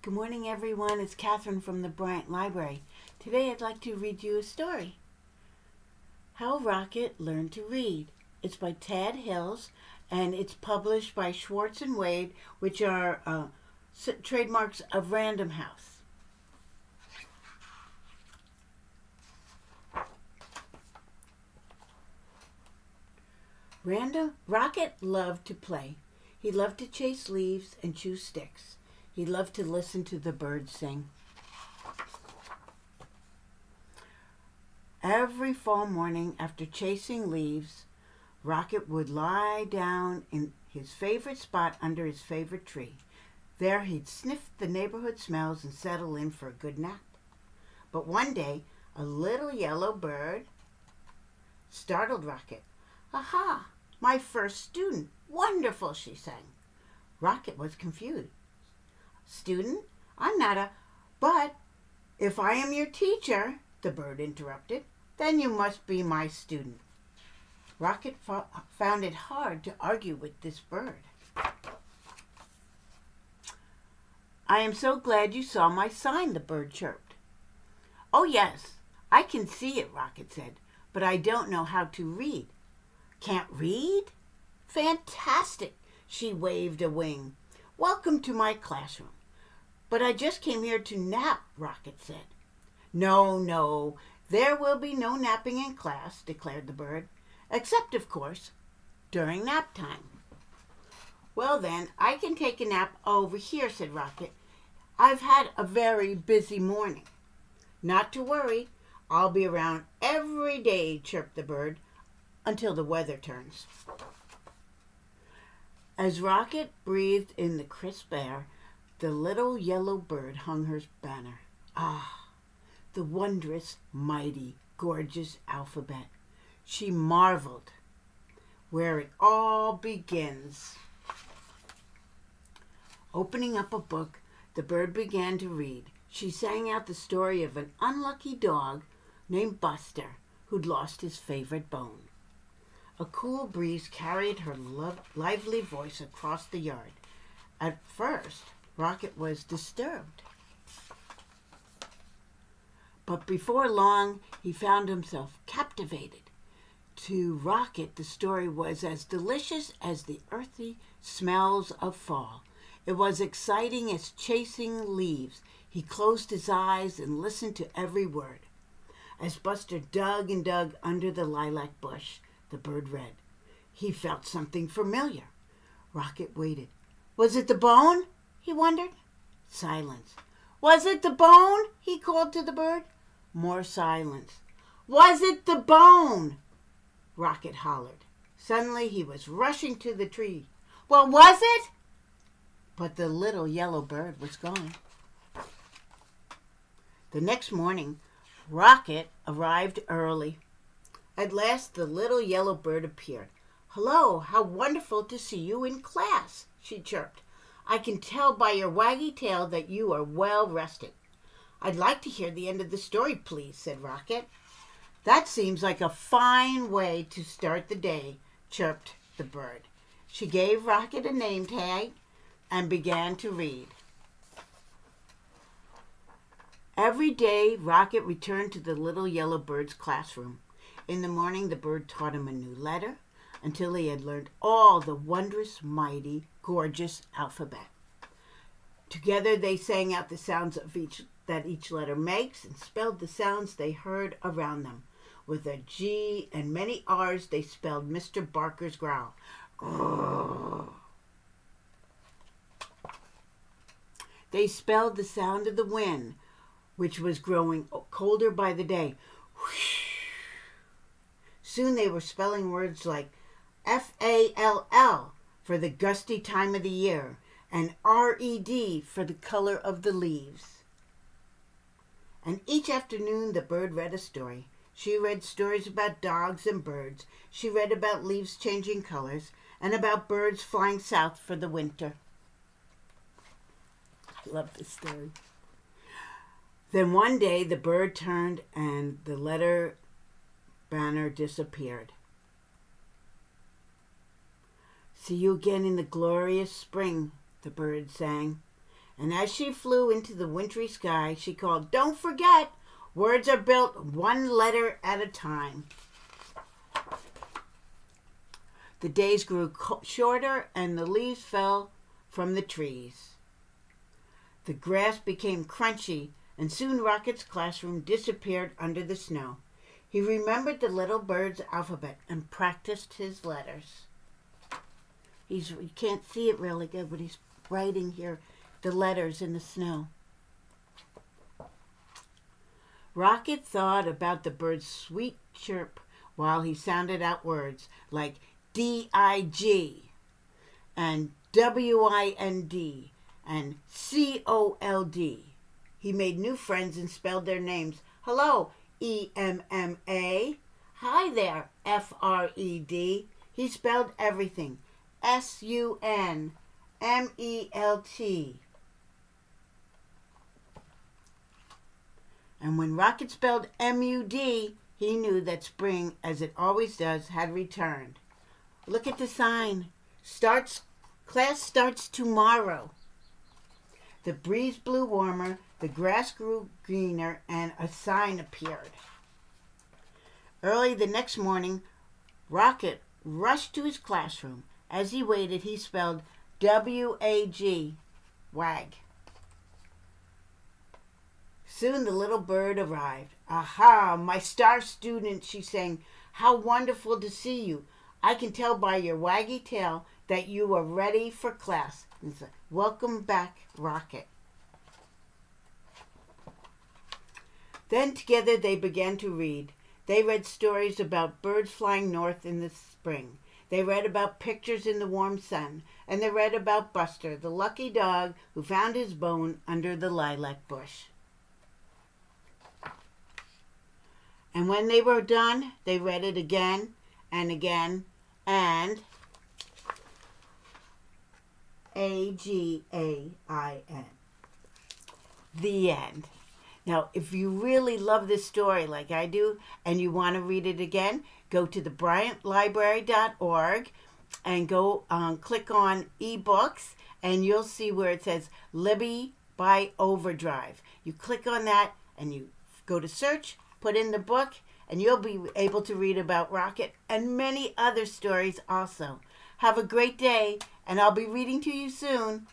Good morning, everyone. It's Catherine from the Bryant Library. Today I'd like to read you a story. How Rocket Learned to Read. It's by Tad Hills, and it's published by Schwartz and Wade, which are trademarks of Random House. Rocket loved to play. He loved to chase leaves and chew sticks. He loved to listen to the birds sing. Every fall morning after chasing leaves, Rocket would lie down in his favorite spot under his favorite tree. There he'd sniff the neighborhood smells and settle in for a good nap. But one day, a little yellow bird startled Rocket. "Aha! My first student! Wonderful!" she sang. Rocket was confused. "Student? I'm not a—" "But if I am your teacher," the bird interrupted, "then you must be my student." Rocket found it hard to argue with this bird. "I am so glad you saw my sign," the bird chirped. "Oh, yes, I can see it," Rocket said, "but I don't know how to read." "Can't read? Fantastic!" She waved a wing. "Welcome to my classroom." "But I just came here to nap," Rocket said. No, there will be no napping in class," declared the bird, "except, of course, during nap time." "Well, then, I can take a nap over here," said Rocket. "I've had a very busy morning." "Not to worry. I'll be around every day," chirped the bird, "until the weather turns." As Rocket breathed in the crisp air, the little yellow bird hung her banner. Ah, the wondrous, mighty, gorgeous alphabet. She marveled. Where it all begins. Opening up a book, the bird began to read. She sang out the story of an unlucky dog named Buster who'd lost his favorite bone. A cool breeze carried her lively voice across the yard. At first, Rocket was disturbed. But before long, he found himself captivated. To Rocket, the story was as delicious as the earthy smells of fall. It was exciting as chasing leaves. He closed his eyes and listened to every word. As Buster dug and dug under the lilac bush, the bird read. He felt something familiar. Rocket waited. "Was it the bone?" he wondered. Silence. "Was it the bone?" he called to the bird. More silence. "Was it the bone?" Rocket hollered. Suddenly he was rushing to the tree. "Well, was it?" But the little yellow bird was gone. The next morning, Rocket arrived early. At last the little yellow bird appeared. "Hello, how wonderful to see you in class," she chirped. "I can tell by your waggy tail that you are well rested." "I'd like to hear the end of the story, please," said Rocket. "That seems like a fine way to start the day," chirped the bird. She gave Rocket a name tag and began to read. Every day, Rocket returned to the little yellow bird's classroom. In the morning, the bird taught him a new letter until he had learned all the wondrous, mighty, gorgeous alphabet. Together, they sang out the sounds that each letter makes and spelled the sounds they heard around them. With a G and many R's, they spelled Mr. Barker's growl. Grrr. They spelled the sound of the wind, which was growing colder by the day. Whoosh. Soon they were spelling words like FALL for the gusty time of the year and RED for the color of the leaves. And each afternoon the bird read a story. She read stories about dogs and birds. She read about leaves changing colors and about birds flying south for the winter. I love this story. Then one day the bird turned and the letter banner disappeared. "See you again in the glorious spring," the bird sang. And as she flew into the wintry sky, she called, "Don't forget, words are built one letter at a time." The days grew shorter and the leaves fell from the trees. The grass became crunchy, and soon Rocket's classroom disappeared under the snow. He remembered the little bird's alphabet and practiced his letters. You can't see it really good, but he's writing here the letters in the snow. Rocket thought about the bird's sweet chirp while he sounded out words like D-I-G and W-I-N-D and C-O-L-D. He made new friends and spelled their names. Hello, E-M-M-A. Hi there, F-R-E-D. He spelled everything. S-U-N-M-E-L-T. And when Rocket spelled M-U-D, he knew that spring, as it always does, had returned. Look at the sign. Class starts tomorrow. The breeze blew warmer, the grass grew greener, and a sign appeared. Early the next morning, Rocket rushed to his classroom. As he waited, he spelled W-A-G, wag. Soon the little bird arrived. "Aha, my star student," she sang. "How wonderful to see you. I can tell by your waggy tail that you are ready for class." And so, "Welcome back, Rocket." Then together they began to read. They read stories about birds flying north in the spring. They read about pictures in the warm sun. And they read about Buster, the lucky dog who found his bone under the lilac bush. And when they were done, they read it again and again, and A-G-A-I-N. The end. Now, if you really love this story like I do, and you want to read it again, go to thebryantlibrary.org and go click on ebooks, and you'll see where it says Libby by Overdrive. You click on that, and you go to search, put in the book, and you'll be able to read about Rocket and many other stories also. Have a great day, and I'll be reading to you soon.